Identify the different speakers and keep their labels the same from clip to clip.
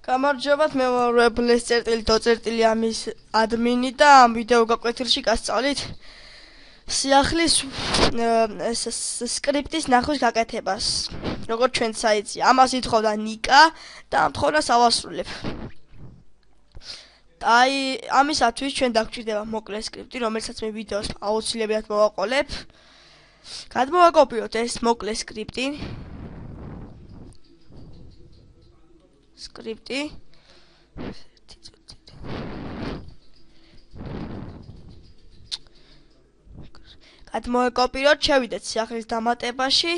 Speaker 1: გამარჯობათ, მე ვარ +/დო ამის ადმინი და ამ ვიდეო გაკვეთილში გასწავლით სიახლის სკრიპტის ნახვის გაკეთებას. როგორც ჩვენ საიტზე. ამას ითხოვდა ნიკა და ამ თხოვნას ავასრულებ. ამისათვის ჩვენ დაგჭირდება მოკლე სკრიპტი, რომელსაც მე ვიდეოს აუცილებლად მოვაყოლებ. გადმოვაკოპიოთ ეს მოკლე სკრიპტი. გადმოვაკოპიროთ, შევიდეთ სიახლის დამატებაში,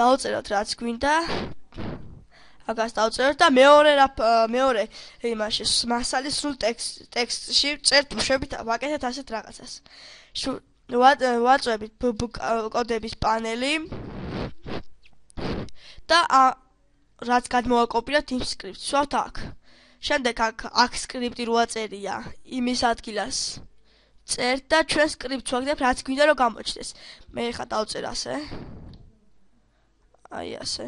Speaker 1: დავწეროთ რაც გვინდა. აგას დავწეროთ და მეორე იმაში მასალის სრულ ტექსტში წერთ მშვენივრად ვაკეთეთ ასეთ რაღაცას. ვაწვევით კოდების პანელი და რაც გადმოვაკოპიროთ იმ სკრიპტს ვსვავთ აქ. შემდეგ აქ სკრიპტი როა წერია იმის ადგილას წერთ და ჩვენ სკრიპტს ვაგდებთ რაც გვინდა რომ გამოჩნდეს. მე ხა დავწერ ასე. აი ასე.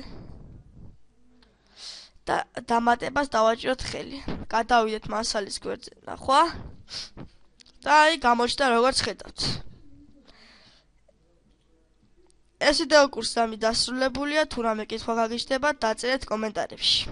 Speaker 1: და დამატებას დავაჭიროთ ხელი. გადავიდეთ მასალის გვერდზე ნახვა. და აი გამოჩნდა როგორც ხედავთ. ეს ვიდეო კურსი დასრულებულია. თუ რამე კითხვა გაგიჩნდებათ, დაწერეთ კომენტარებში.